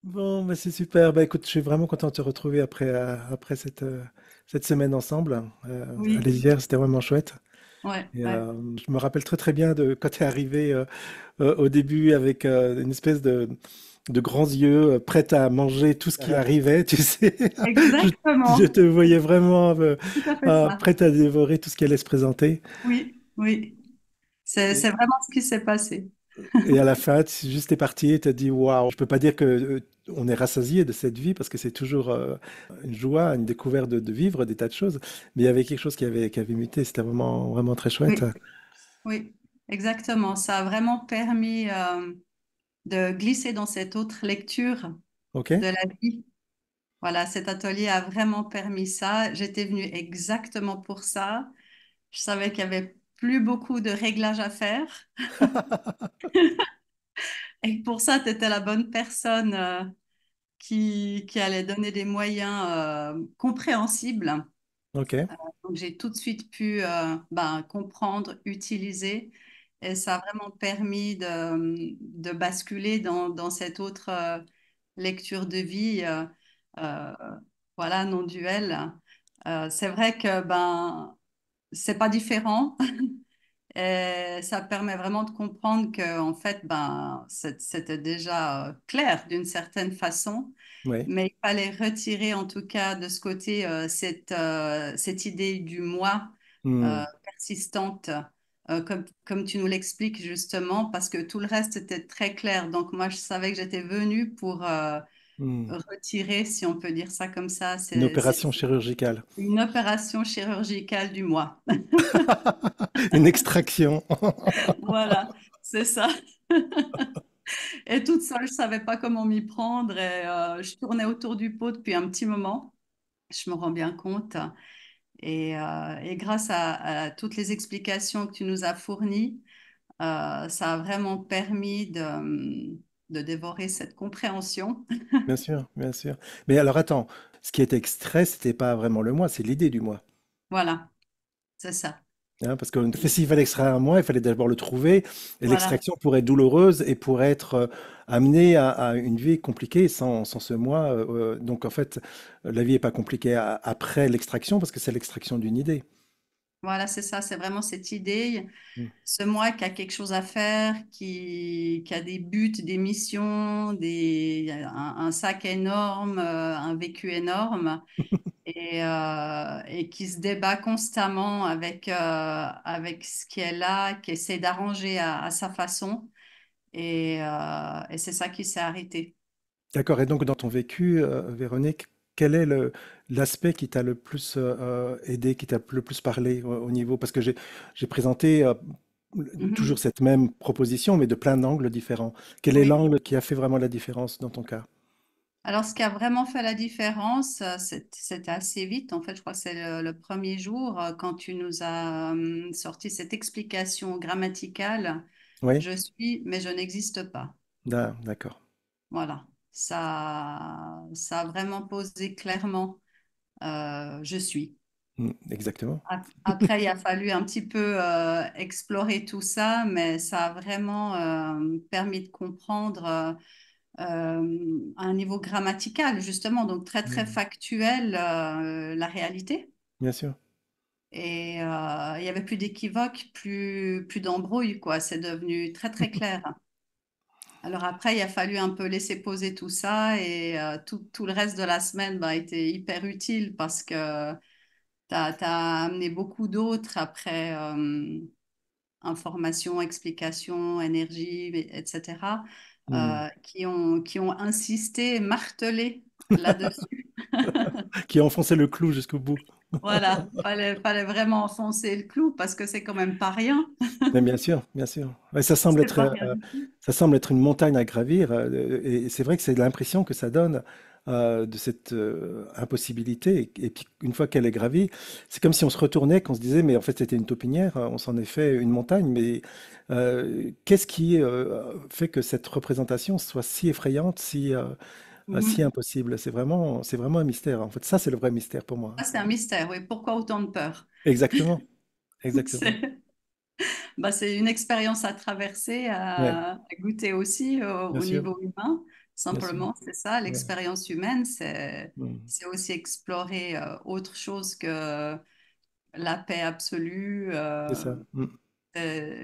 Bon, bah, c'est super. Bah, écoute, je suis vraiment content de te retrouver après cette semaine ensemble. À Oui, l'Isière, c'était vraiment chouette. ouais, Et, ouais. je me rappelle très très bien de quand tu es arrivé au début avec une espèce de grands yeux, prête à manger tout ce qui arrivait, tu sais. Je, je Exactement. te voyais vraiment Tout à fait ça. prête à dévorer tout ce qui allait se présenter. Oui, oui. C'est vraiment ce qui s'est passé. Et à la fin, juste t'es parti et t'as dit waouh. Je peux pas dire que on est rassasié de cette vie parce que c'est toujours une joie, une découverte de vivre des tas de choses. Mais il y avait quelque chose qui avait muté. C'était vraiment vraiment très chouette. Oui, oui, exactement. Ça a vraiment permis de glisser dans cette autre lecture Ok? de la vie. Voilà, cet atelier a vraiment permis ça. J'étais venue exactement pour ça. Je savais qu'il y avait plus beaucoup de réglages à faire. Et pour ça, tu étais la bonne personne qui allait donner des moyens compréhensibles. Ok. Donc, j'ai tout de suite pu comprendre, utiliser, et ça a vraiment permis de basculer dans cette autre lecture de vie, euh, voilà, non duel. C'est vrai que c'est pas différent, et ça permet vraiment de comprendre que en fait, c'était déjà clair d'une certaine façon. Oui. Mais il fallait retirer en tout cas de ce côté cette idée du moi Hmm. persistante, comme tu nous l'expliques justement, parce que tout le reste était très clair. Donc moi, je savais que j'étais venue pour Hmm. retirer, si on peut dire ça comme ça, Une c'est opération chirurgicale. une opération chirurgicale du moi. Une extraction. Voilà, c'est ça. Et toute seule, je savais pas comment m'y prendre et je tournais autour du pot depuis un petit moment. Je me rends bien compte. Et grâce à toutes les explications que tu nous as fournies, ça a vraiment permis de dévorer cette compréhension. Bien sûr, bien sûr. Mais alors attends, ce qui est extrait, c'était pas vraiment le moi, c'est l'idée du moi. Voilà, c'est ça. Hein, parce que s'il fallait extraire un moi, il fallait d'abord le trouver, et Voilà, l'extraction pourrait être douloureuse et pourrait être amenée à une vie compliquée sans ce moi. Donc en fait, la vie n'est pas compliquée après l'extraction, parce que c'est l'extraction d'une idée. voilà, c'est ça. C'est vraiment cette idée, Mm. ce moi qui a quelque chose à faire, qui a des buts, des missions, un sac énorme, un vécu énorme. Et qui se débat constamment avec ce qui est là, qui essaie d'arranger à sa façon. Et c'est ça qui s'est arrêté. D'accord, et donc dans ton vécu, Véronique, quel est l'aspect qui t'a le plus aidé, qui t'a le plus parlé au niveau? Parce que j'ai présenté toujours Mhm. cette même proposition, mais de plein d'angles différents. Quel est Oui. l'angle qui a fait vraiment la différence dans ton cas? Alors, ce qui a vraiment fait la différence, c'était assez vite. En fait, je crois que c'est le premier jour quand tu nous as sorti cette explication grammaticale. Oui? Je suis, mais je n'existe pas. D'accord. Voilà. Ça a vraiment posé clairement je suis. Mm, exactement. Après, il a fallu un petit peu explorer tout ça, mais ça a vraiment permis de comprendre à un niveau grammatical, justement, donc très, très Mm, factuel, la réalité. bien sûr. Et il n'y avait plus d'équivoque, plus d'embrouille, quoi. C'est devenu très, très clair. Alors après, il a fallu un peu laisser poser tout ça et tout le reste de la semaine a été hyper utile parce que t'as amené beaucoup d'autres après information, explication, énergie, etc., Mm. qui ont insisté, martelé là-dessus. Qui a enfoncé le clou jusqu'au bout. Voilà, fallait vraiment enfoncer le clou parce que c'est quand même pas rien. Mais bien sûr, bien sûr. Ouais, ça semble C'est être, pas rien du tout. ça semble être une montagne à gravir, et c'est vrai que c'est l'impression que ça donne de cette impossibilité. Et puis une fois qu'elle est gravie, c'est comme si on se retournait, qu'on se disait, mais en fait c'était une taupinière, on s'en est fait une montagne. Mais qu'est-ce qui fait que cette représentation soit si effrayante, si Mhm. impossible? C'est vraiment un mystère. En fait, ça c'est le vrai mystère pour moi. Ça, c'est un mystère, oui. Pourquoi autant de peur? Exactement, exactement. C'est c'est une expérience à traverser, Ouais, à goûter aussi bien au sûr. niveau humain. bien sûr. Simplement, c'est ça, Ouais. l'expérience humaine, Mm. c'est aussi explorer autre chose que la paix absolue. C'est ça. Mm.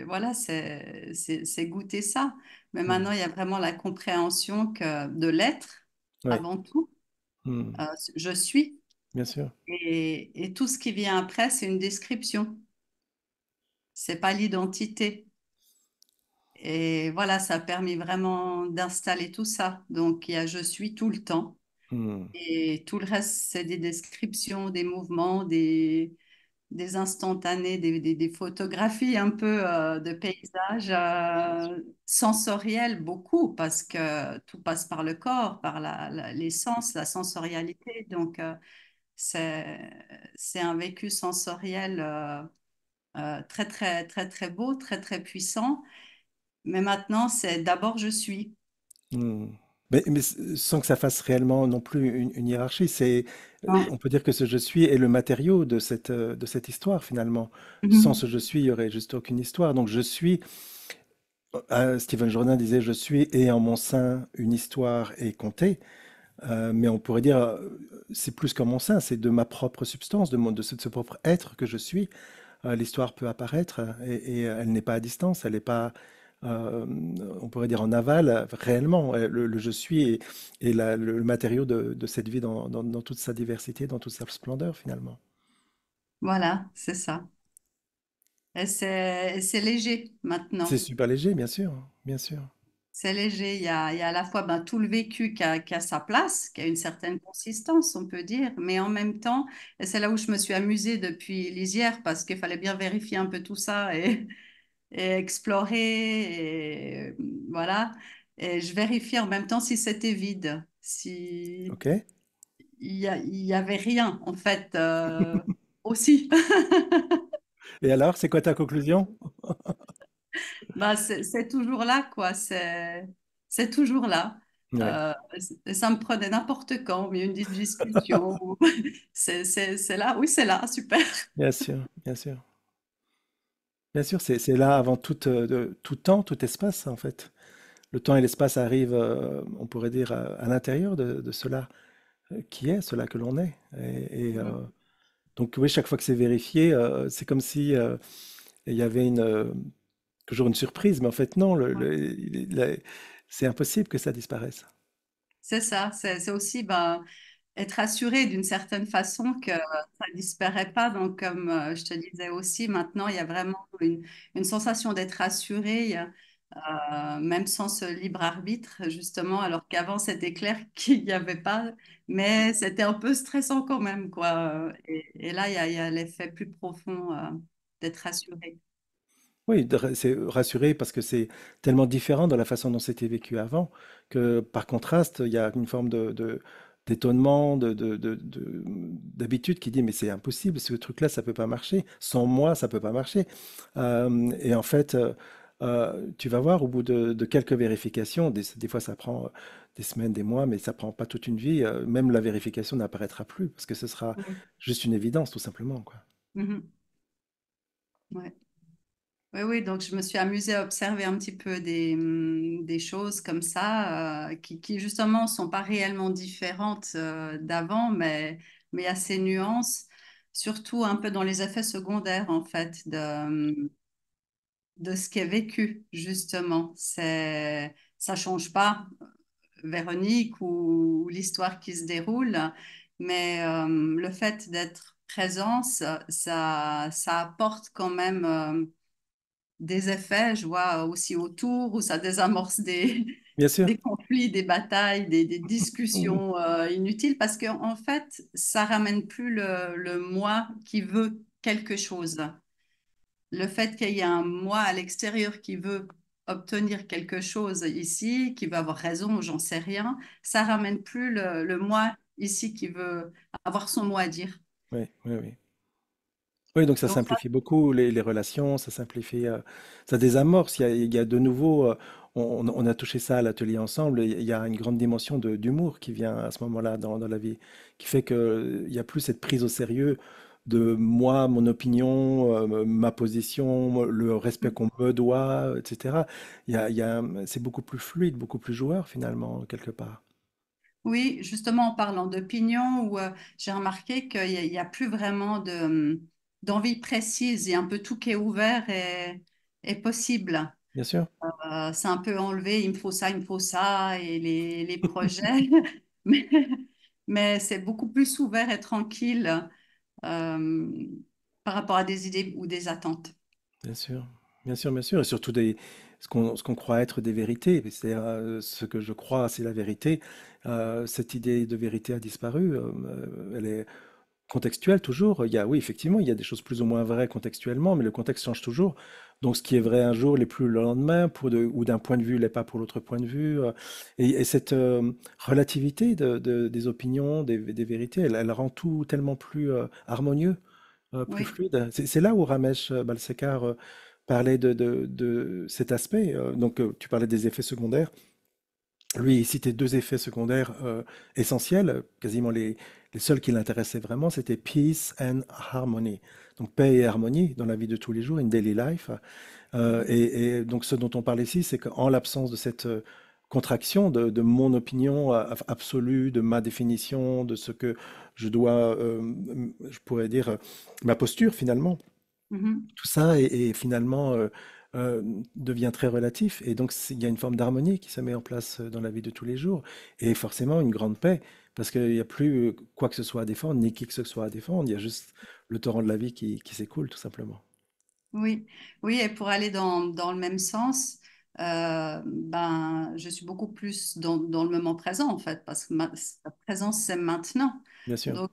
Voilà, c'est goûter ça. Mais Mm. maintenant, il y a vraiment la compréhension de l'être Ouais. avant tout. Mm. Je suis. Bien sûr. Et tout ce qui vient après, c'est une description. C'est pas l'identité. Et voilà, ça a permis vraiment d'installer tout ça. Donc, il y a je suis tout le temps. Mm. Et tout le reste, c'est des descriptions, des mouvements, des instantanés, des photographies un peu de paysages sensoriels, beaucoup, parce que tout passe par le corps, par les sens, la sensorialité. Donc, c'est, c'est un vécu sensoriel très, très, très, très beau, très, très puissant. Mais maintenant, c'est d'abord je suis. Mm. Sans que ça fasse réellement non plus une hiérarchie, Non. on peut dire que ce je suis est le matériau de cette histoire finalement. Sans Mhm. ce je suis, il y aurait juste aucune histoire. Donc je suis, Stephen Jourdain disait je suis et en mon sein une histoire est contée. Mais on pourrait dire, c'est plus qu'en mon sein, c'est de ma propre substance, de ce propre être que je suis. L'histoire peut apparaître et elle n'est pas à distance, elle n'est pas, euh, on pourrait dire en aval, réellement. Le je suis est le matériau de cette vie dans toute sa diversité, dans toute sa splendeur finalement. Voilà, c'est ça. Et c'est léger C'est maintenant. super léger, bien sûr, bien sûr. C'est léger. Il y a à la fois ben, tout le vécu qui a sa place, qui a une certaine consistance, on peut dire, mais en même temps, et c'est là où je me suis amusée depuis lisière, parce qu'il fallait bien vérifier un peu tout ça et explorer. Et voilà. Et je vérifiais en même temps si c'était vide, si Ok. il y avait rien, en fait, aussi. Et alors, c'est quoi ta conclusion? Bah, c'est toujours là, quoi. C'est toujours là. Ouais, Euh, Ça me prenait n'importe quand, mais une discussion. C'est là. Oui, c'est là. Super. bien sûr, bien sûr. Bien sûr, c'est là avant tout temps, tout espace, en fait. Le temps et l'espace arrivent, on pourrait dire, à l'intérieur de cela qui est, cela que l'on est. Donc oui, chaque fois que c'est vérifié, c'est comme si il y avait toujours une surprise, mais en fait non, c'est impossible que ça disparaisse. C'est ça. C'est aussi ben, être assuré d'une certaine façon que ça ne disparaît pas. Donc, comme je te disais aussi, maintenant, il y a vraiment une sensation d'être assuré, même sans ce libre arbitre, justement, alors qu'avant, c'était clair qu'il n'y avait pas, mais c'était un peu stressant quand même, quoi. Et là, il y a l'effet plus profond d'être assuré. Oui, c'est rassuré parce que c'est tellement différent de la façon dont c'était vécu avant que par contraste, il y a une forme d'étonnement, d'habitude qui dit mais c'est impossible, ce truc-là, ça peut pas marcher. Sans moi, ça peut pas marcher. Et en fait, tu vas voir au bout de quelques vérifications, des fois ça prend des semaines, des mois, mais ça prend pas toute une vie. Même la vérification n'apparaîtra plus parce que ce sera Oui. juste une évidence tout simplement, quoi. Mhm. Ouais. Oui, oui, donc je me suis amusée à observer un petit peu des choses comme ça, qui justement sont pas réellement différentes d'avant, mais il y a ces nuances, surtout un peu dans les effets secondaires en fait de ce qui est vécu, justement. Ça change pas Véronique ou l'histoire qui se déroule, mais le fait d'être présent, ça apporte quand même. Des effets, je vois aussi autour, où ça désamorce Bien sûr. des conflits, des batailles, des discussions inutiles, parce qu'en en fait, ça ramène plus le moi qui veut quelque chose. Le fait qu'il y ait un moi à l'extérieur qui veut obtenir quelque chose ici, qui veut avoir raison, j'en sais rien, ça ramène plus le moi ici qui veut avoir son mot à dire. Oui, oui, oui. Oui, donc ça Donc ça, simplifie beaucoup les relations, ça simplifie, ça désamorce. Il y a de nouveau, on a touché ça à l'atelier ensemble, et il y a une grande dimension d'humour qui vient à ce moment-là dans la vie, qui fait qu'il n'y a plus cette prise au sérieux de moi, mon opinion, ma position, le respect qu'on me doit, etc. C'est beaucoup plus fluide, beaucoup plus joueur finalement, quelque part. Oui, justement en parlant d'opinion, où j'ai remarqué qu'il y a plus vraiment d'envie précise et un peu tout qui est ouvert est possible. Bien sûr, C'est un peu enlevé, il me faut ça, et les projets, mais, mais c'est beaucoup plus ouvert et tranquille euh, par rapport à des idées ou des attentes. bien sûr, bien sûr, bien sûr, et surtout ce qu'on croit être des vérités, c'est-à-dire ce que je crois, c'est la vérité. Cette idée de vérité a disparu. Elle est contextuelle toujours. Oui, effectivement, il y a des choses plus ou moins vraies contextuellement, mais le contexte change toujours. Donc, ce qui est vrai un jour l'est plus le lendemain, ou d'un point de vue l'est pas pour l'autre point de vue. Et cette relativité des opinions, des vérités, elle rend tout tellement plus harmonieux, plus Oui. fluide. C'est là où Ramesh Balsekar parlait de cet aspect. Donc, tu parlais des effets secondaires. Lui, il citait deux effets secondaires essentiels, quasiment les seuls qui l'intéressaient vraiment, c'était peace and harmony. Donc paix et harmonie dans la vie de tous les jours, in daily life. Et donc ce dont on parle ici, c'est qu'en l'absence de cette contraction de mon opinion absolue, de ma définition, de ce que je dois, je pourrais dire, ma posture finalement, Mhm. tout ça est finalement devient très relatif. Et donc, il y a une forme d'harmonie qui se met en place dans la vie de tous les jours. Et forcément, une grande paix, parce qu'il n'y a plus quoi que ce soit à défendre, ni qui que ce soit à défendre. Il y a juste le torrent de la vie qui s'écoule, tout simplement. Oui, oui, et pour aller dans le même sens, ben, je suis beaucoup plus dans le moment présent, en fait, parce que la présence, c'est maintenant. Bien sûr. Donc,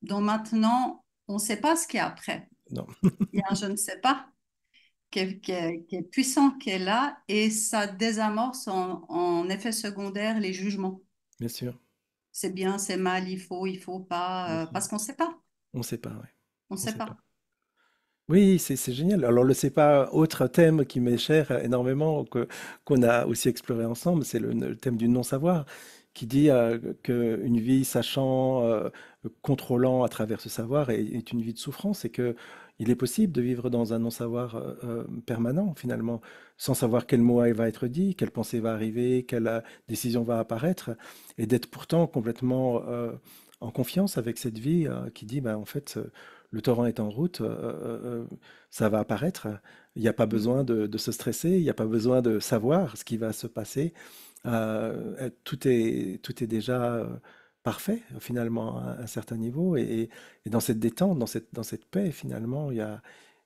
dans maintenant, on ne sait pas ce qu'il y a après. Non, Il y a un je ne sais pas qui est puissant, qui est là, et ça désamorce en effet secondaire les jugements. bien sûr. C'est bien, c'est mal, il faut Bien pas, sûr. parce qu'on ne sait pas. On ne sait pas, ouais. On ne On sait sait pas. pas. Oui, c'est génial. Alors, le c'est pas autre thème qui m'est cher énormément, qu'on a aussi exploré ensemble, c'est le thème du non-savoir, qui dit qu'une vie sachant, contrôlant à travers ce savoir est une vie de souffrance et que il est possible de vivre dans un non-savoir permanent, finalement, sans savoir quel mot va être dit, quelle pensée va arriver, quelle décision va apparaître, et d'être pourtant complètement en confiance avec cette vie qui dit, ben, en fait, le torrent est en route, ça va apparaître. Il n'y a pas besoin de se stresser, il n'y a pas besoin de savoir ce qui va se passer. Tout est déjà parfait, finalement, à un certain niveau. Et dans cette détente, dans cette paix, finalement, il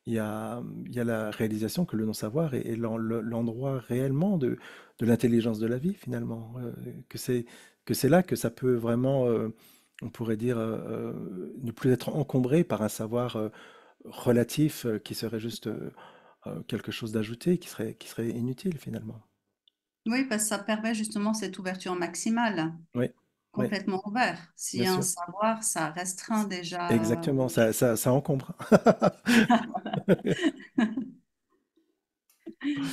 y a la réalisation que le non-savoir est l'endroit réellement de l'intelligence de la vie, finalement. Que c'est là que ça peut vraiment, on pourrait dire, ne plus être encombré par un savoir relatif qui serait juste quelque chose d'ajouté, qui serait inutile, finalement. Oui, parce que ça permet justement cette ouverture maximale, Oui, oui, complètement ouvert. S'il bien y a un sûr. savoir, ça restreint déjà. Exactement, ça encombre.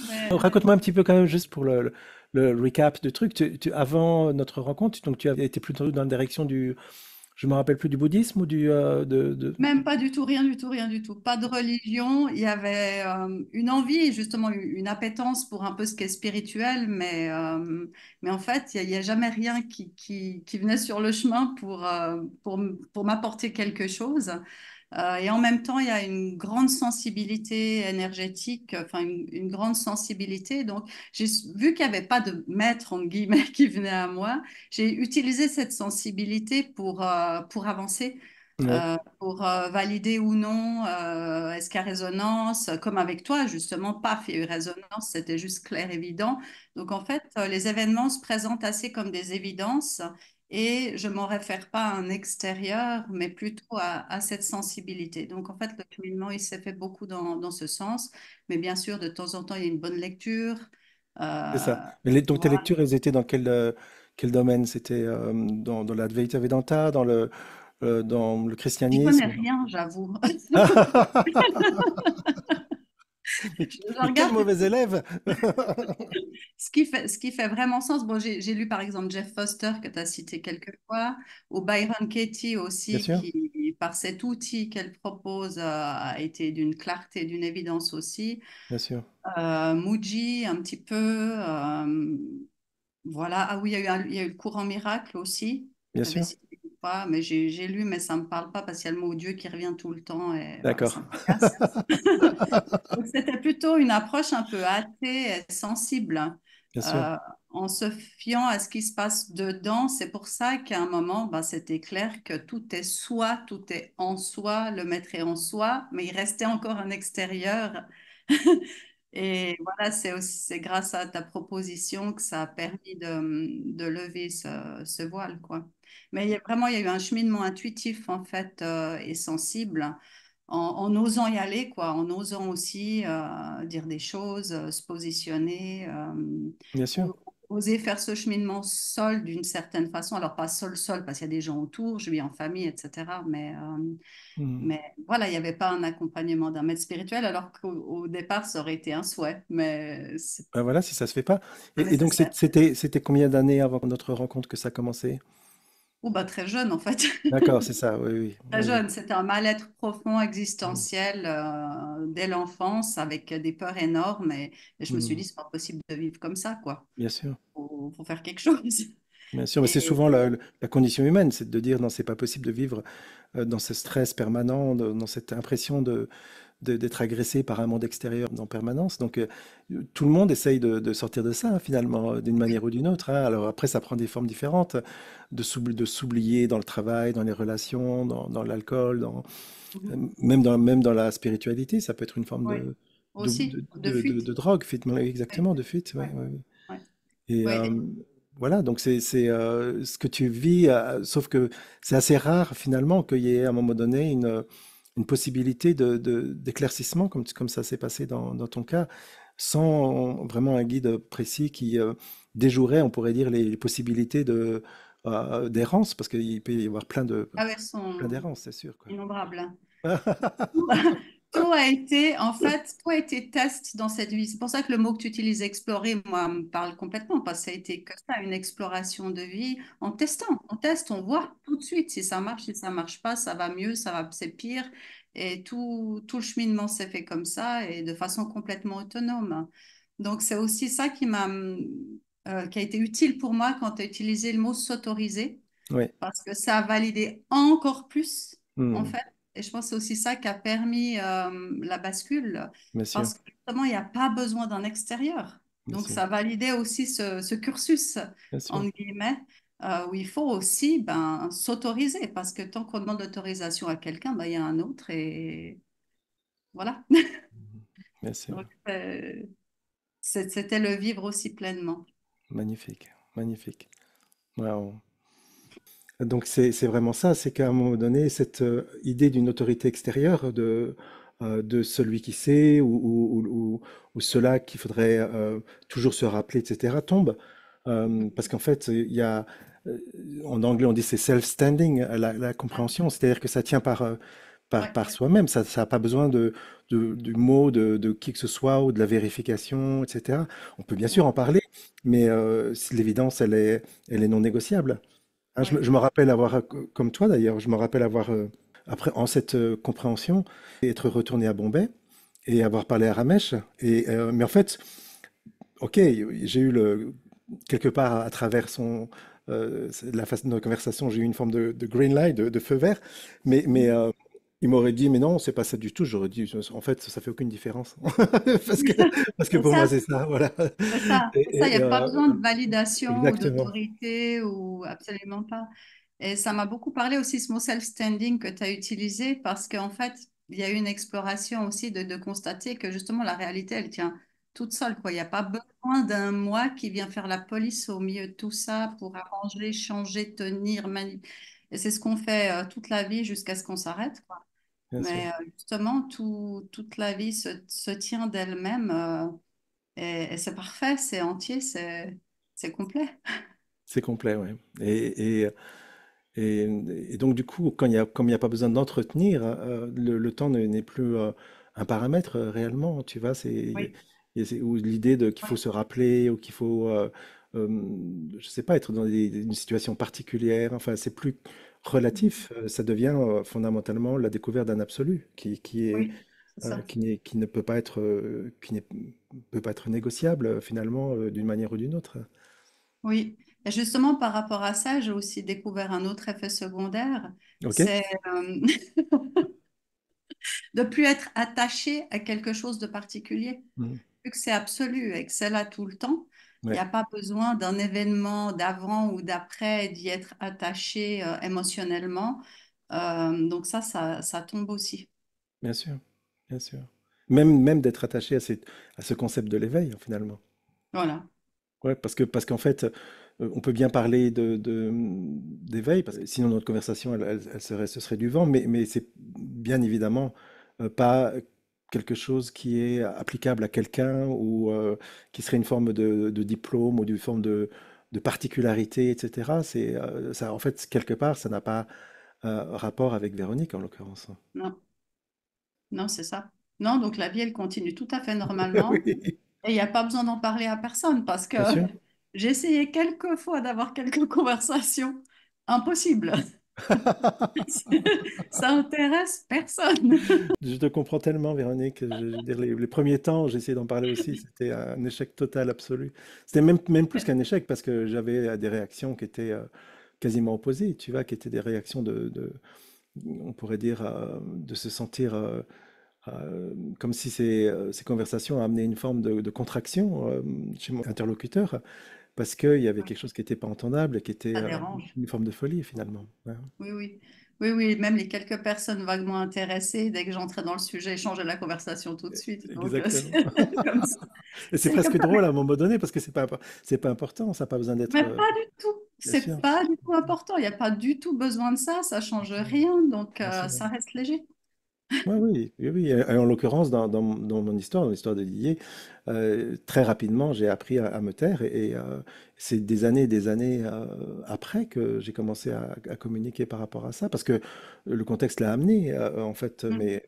Mais, Raconte-moi un petit peu quand même, juste pour le recap du truc. Avant notre rencontre, donc tu avais été plutôt dans la direction je me rappelle plus, du bouddhisme ou même pas du tout, rien du tout, rien du tout. Pas de religion. Il y avait une envie, justement, une appétence pour un peu ce qui est spirituel, mais en fait, il y a jamais rien qui venait sur le chemin pour m'apporter quelque chose. Et en même temps, il y a une grande sensibilité énergétique, enfin une grande sensibilité. Donc, j'ai vu qu'il n'y avait pas de maître, en guillemets, qui venait à moi. J'ai utilisé cette sensibilité pour avancer, Oui, pour valider ou non, est-ce qu'il y a résonance, comme avec toi, justement, paf, il y a eu résonance, c'était juste clair, évident. Donc, en fait, les événements se présentent assez comme des évidences. Et je m'en réfère pas à un extérieur, mais plutôt à cette sensibilité. Donc, en fait, le cheminement, il s'est fait beaucoup dans ce sens. Mais bien sûr, de temps en temps, il y a une bonne lecture. c'est ça. Euh, Mais donc tes voilà. lectures, elles étaient dans quel domaine? C'était dans l'Advaita Vedanta, dans le J'y connais christianisme? rien, j'avoue. Mais, Je mais quel regarde mauvais élève! ce qui fait vraiment sens. Bon, j'ai lu par exemple Jeff Foster que tu as cité quelques fois, ou Byron Katie Bien aussi, sûr, par cet outil qu'elle propose, a été d'une clarté, d'une évidence aussi. bien sûr, Muji, un petit peu. Voilà. Ah oui, il y a eu le courant miracle aussi. bien Tu avais sûr. cité ou pas, mais j'ai lu, mais ça ne me parle pas parce qu'il y a le mot Dieu qui revient tout le temps et voilà, D'accord. ça m'agace. Donc, c'était plutôt une approche un peu athée et sensible, Bien sûr, euh, en se fiant à ce qui se passe dedans. C'est pour ça qu'à un moment, bah, c'était clair que tout est soi, tout est en soi, le maître est en soi, mais il restait encore un extérieur. Et voilà, c'est grâce à ta proposition que ça a permis de lever ce voile, quoi. Mais il y a eu un cheminement intuitif, en fait, et sensible en osant y aller, quoi, en osant aussi dire des choses, se positionner, bien sûr. o- oser faire ce cheminement seul d'une certaine façon. Alors, pas seul, seul, parce qu'il y a des gens autour, je vis en famille, etc. Hmm. Mais voilà, il n'y avait pas un accompagnement d'un maître spirituel, alors qu'au départ, ça aurait été un souhait, mais c'est Ben voilà, si ça se fait pas. pas Et donc, nécessaire. c'était combien d'années avant notre rencontre que ça a commencé? Ou bah, très jeune, en fait. D'accord, c'est ça, oui, oui, Très oui, oui. jeune, c'était un mal-être profond, Hmm. existentiel, dès l'enfance, avec des peurs énormes. Et je me suis Hmm. dit, c'est pas possible de vivre comme ça, quoi. Bien sûr. Faut faire quelque chose. Bien sûr, mais c'est Et souvent la condition humaine, c'est de dire non, c'est pas possible de vivre dans ce stress permanent, dans cette impression d'être agressé par un monde extérieur en permanence. Donc tout le monde essaye de sortir de ça, hein, finalement, d'une oui, manière ou d'une autre, hein. Alors après, ça prend des formes différentes, de s'oublier dans le travail, dans les relations, dans l'alcool, mhm, même dans la spiritualité, ça peut être une forme oui, aussi, de fuite. de drogue, Oui, exactement, de fuite. Ouais, ouais, ouais, ouais. ouais, Et ouais. voilà, donc c'est ce que tu vis, sauf que c'est assez rare finalement qu'il y ait à un moment donné une possibilité d'éclaircissement, comme ça s'est passé dans ton cas, sans vraiment un guide précis qui déjouerait, on pourrait dire, les possibilités d'errance, parce qu'il peut y avoir Ah ouais, elles plein sont d'errances, c'est sûr, quoi. innombrables, hein. Tout a été, en fait, tout a été test dans cette vie. C'est pour ça que le mot que tu utilises, explorer, moi, me parle complètement, parce que ça a été que ça, une exploration de vie en testant. On teste, on voit tout de suite si ça marche, si ça marche pas, ça va mieux, c'est pire. Et tout le cheminement s'est fait comme ça et de façon complètement autonome. Donc, c'est aussi ça qui a été utile pour moi quand tu as utilisé le mot s'autoriser Oui, parce que ça a validé encore plus, en hmm, fait. Et je pense que c'est aussi ça qui a permis la bascule, bien sûr, parce que justement, il n'y a pas besoin d'un extérieur. bien Donc, sûr, ça validait aussi ce cursus, bien sûr. entre guillemets, où il faut aussi ben, s'autoriser, parce que tant qu'on demande l'autorisation à quelqu'un, ben, il y a un autre, et voilà. Bien sûr. Donc, c'était le vivre aussi pleinement. Magnifique, magnifique. Ouais, donc c'est vraiment ça, c'est qu'à un moment donné, cette idée d'une autorité extérieure, de celui qui sait ou cela qu'il faudrait toujours se rappeler, etc., tombe. Parce qu'en fait, il y a, euh, en anglais on dit c'est self-standing, la compréhension, c'est-à-dire que ça tient Ouais, par soi-même, ça n'a pas besoin du mot de qui que ce soit ou de la vérification, etc. On peut bien sûr ouais, en parler, mais l'évidence, elle est non négociable. Hein, ouais, je me rappelle avoir, comme toi d'ailleurs, je me rappelle avoir, après, en cette compréhension, être retourné à Bombay et avoir parlé à Ramesh. Mais en fait, ok, j'ai eu quelque part à travers la façon de notre conversation, j'ai eu une forme de green light, de feu vert, mais il m'aurait dit, mais non, c'est pas ça du tout. J'aurais dit, en fait, ça fait aucune différence. Parce que, parce que c'est pour moi, ça. c'est ça, voilà. C'est ça, c'est ça. Il n'y a pas besoin de validation ou Exactement. d'autorité ou absolument pas. Et ça m'a beaucoup parlé aussi ce mot self-standing que tu as utilisé parce qu'en fait, il y a eu une exploration aussi de constater que justement la réalité, elle tient toute seule, quoi. Il n'y a pas besoin d'un moi qui vient faire la police au milieu de tout ça pour arranger, changer, tenir, manipuler. Et c'est ce qu'on fait toute la vie jusqu'à ce qu'on s'arrête, quoi. Bien sûr. Mais justement, toute la vie se tient d'elle-même. Et c'est parfait, c'est entier, c'est complet. C'est complet, ouais. Et, et donc, du coup, comme il y a pas besoin d'entretenir, le temps n'est plus un paramètre réellement, tu vois. Oui, Ou l'idée qu'il faut oui, se rappeler ou qu'il faut euh, je sais pas, être dans une situation particulière. Enfin, c'est plus relatif. Ça devient fondamentalement la découverte d'un absolu Oui, c'est ça. qui ne peut pas être, peut pas être négociable finalement d'une manière ou d'une autre. Oui. Et justement, par rapport à ça, j'ai aussi découvert un autre effet secondaire, Ok? c'est de plus être attaché à quelque chose de particulier. Mhm. Vu que c'est absolu et que c'est là tout le temps, il n'y Ouais, a pas besoin d'un événement d'avant ou d'après d'y être attaché émotionnellement. Donc ça tombe aussi. bien sûr, bien sûr. Même d'être attaché à ce concept de l'éveil, finalement. Voilà. Ouais, parce qu'en fait, on peut bien parler d'éveil, parce que sinon notre conversation, ce serait du vent, mais c'est bien évidemment pas quelque chose qui est applicable à quelqu'un ou qui serait une forme de diplôme ou une forme de particularité, etc. Ça, en fait, quelque part, ça n'a pas rapport avec Véronique, en l'occurrence. Non, non, c'est ça. Non, donc la vie, elle continue tout à fait normalement. Oui, Et il n'y a pas besoin d'en parler à personne parce que bien sûr. j'ai essayé quelques fois d'avoir quelques conversations. Impossible. Ça intéresse personne. Je te comprends tellement, Véronique. Je veux dire, les premiers temps, j'ai essayé d'en parler aussi, c'était un échec total, absolu. C'était même plus qu'un échec, parce que j'avais des réactions qui étaient quasiment opposées, tu vois, qui étaient des réactions on pourrait dire, de se sentir comme si ces conversations amenaient une forme de contraction chez mon interlocuteur, parce qu'il y avait quelque chose qui n'était pas entendable et qui était Ça dérange. une forme de folie, finalement. Ouais. Oui, oui. Oui, oui, même les quelques personnes vaguement intéressées, dès que j'entrais dans le sujet, changeaient la conversation tout de suite. Donc, Exactement. c'est comme ça. Et c'est C'est comme presque ça. drôle à un moment donné parce que c'est pas important, ça n'a pas besoin d'être. Mais pas du tout. Bien C'est sûr, pas du tout important. Il n'y a pas du tout besoin de ça. Ça bien change sûr, rien. Donc, bien sûr. ça reste léger. Ouais, oui, oui, oui. Et en l'occurrence, dans mon histoire, dans l'histoire de Didier, très rapidement, j'ai appris à me taire et c'est des années après que j'ai commencé à communiquer par rapport à ça, parce que le contexte l'a amené, en fait, Mm. mais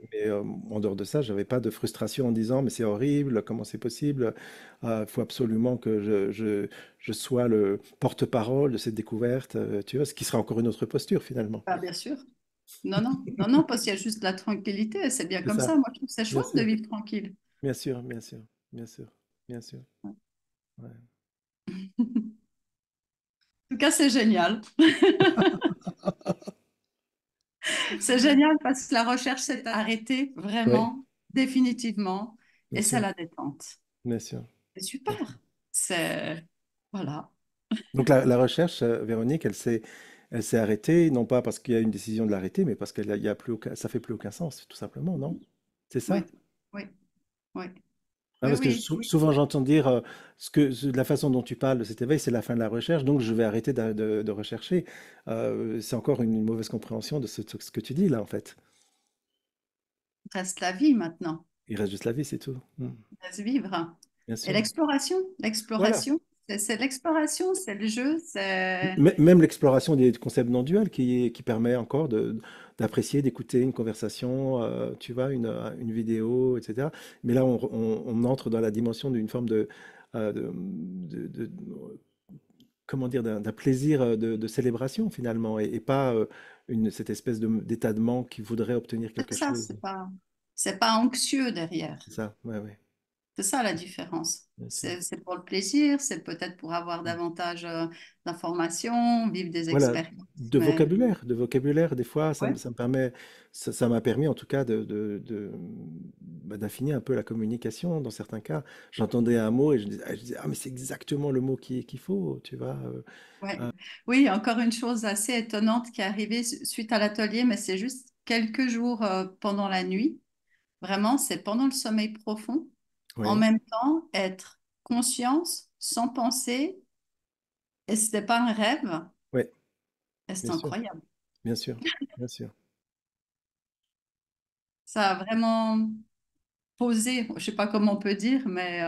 en dehors de ça, j'avais pas de frustration en disant, mais c'est horrible, comment c'est possible? Il faut absolument que je sois le porte-parole de cette découverte, tu vois, ce qui sera encore une autre posture finalement. Ah, bien sûr. Non, non, non, non, parce qu'il y a juste de la tranquillité. C'est bien C'est comme ça. ça, Moi, je trouve que c'est bien chouette de sûr. vivre tranquille. Bien sûr, bien sûr, bien sûr, bien sûr. Ouais. En tout cas, c'est génial. C'est génial parce que la recherche s'est arrêtée Oui, vraiment, définitivement, bien et c'est sûr, la détente. bien sûr, C'est bien sûr. super. C'est... Voilà. Donc la recherche, Véronique, elle s'est arrêtée, non pas parce qu'il y a une décision de l'arrêter, mais parce qu'il y a plus aucun, ça fait plus aucun sens, tout simplement, non? C'est ça? Oui, oui, oui. Ah, Oui, parce que oui, oui. souvent j'entends dire la façon dont tu parles de cet éveil, c'est la fin de la recherche, donc je vais arrêter de rechercher. C'est encore une mauvaise compréhension de ce que tu dis là, en fait. Reste la vie maintenant. Il reste juste la vie, c'est tout. Hmm. Reste vivre. Bien Et sûr. l'exploration, Voilà. l'exploration, c'est l'exploration, c'est le jeu, c'est... Même l'exploration des concepts non duels qui permet encore d'apprécier, d'écouter une conversation, tu vois, une vidéo, etc. Mais là, on entre dans la dimension d'une forme euh, de, de- comment dire, d'un plaisir de célébration finalement, et pas cette espèce d'état de manque qui voudrait obtenir C'est quelque ça, chose. c'est pas anxieux derrière. C'est ça, ouais, ouais, C'est ça la différence. bien sûr. C'est pour le plaisir, c'est peut-être pour avoir davantage d'informations, vivre des Voilà, expériences, mais de vocabulaire, des fois, ouais, ça me permet, ça m'a permis en tout cas d'affiner un peu la communication dans certains cas. J'entendais un mot et je disais, ah, mais c'est exactement le mot qu'il faut, tu vois. ouais. Oui, encore une chose assez étonnante qui est arrivée suite à l'atelier, mais c'est juste quelques jours pendant la nuit. Vraiment, c'est pendant le sommeil profond. En Oui, même temps, être conscience, sans penser, et c'était pas un rêve, oui, et bien c'est sûr, incroyable. bien sûr, bien sûr, Ça a vraiment posé, je sais pas comment on peut dire, mais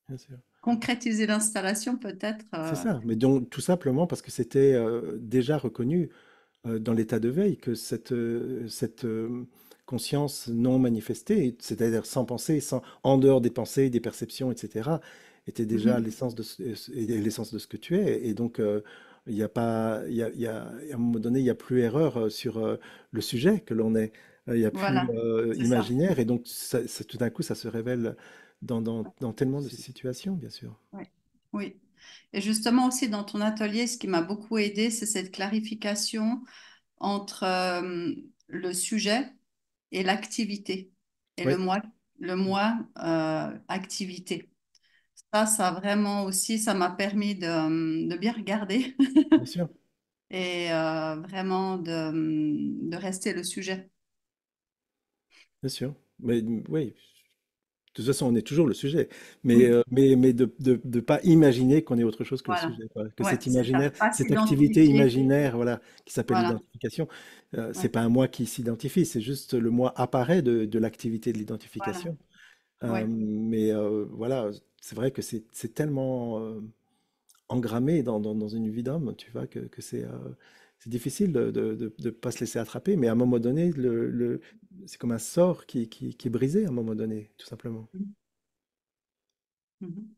bien sûr. concrétiser l'installation peut-être. C'est ça, mais donc tout simplement parce que c'était déjà reconnu dans l'état de veille que cette conscience non manifestée, c'est-à-dire sans pensée, en dehors des pensées, des perceptions, etc., était déjà Mhm. l'essence et l'essence de ce que tu es. Et donc, il n'y a pas, à un moment donné, il n'y a plus erreur sur le sujet que l'on est. Il n'y a plus Voilà, c'est ça. imaginaire. Et donc, tout d'un coup, ça se révèle dans tellement de situations, bien sûr. Oui. Oui. Et justement aussi dans ton atelier, ce qui m'a beaucoup aidé, c'est cette clarification entre le sujet et l'activité. Et Oui, le moi activité. Ça vraiment aussi, ça m'a permis de bien regarder bien sûr, et vraiment de rester le sujet. bien sûr. Mais oui, de toute façon, on est toujours le sujet, mais, Oui, de pas imaginer qu'on est autre chose que le voilà. sujet, quoi. Que Ouais, cet c'est ça. imaginaire, Pas cette activité s'identifier. imaginaire, voilà, qui s'appelle Voilà. l'identification, c'est Ouais, pas un moi qui s'identifie, c'est juste le moi apparaît de l'activité de voilà. l'identification. Ouais. Mais voilà, c'est vrai que c'est tellement engrammé dans une vie d'homme, tu vois, que c'est difficile de pas se laisser attraper, mais à un moment donné, c'est comme un sort qui est brisé à un moment donné, tout simplement. Mhm. Mhm.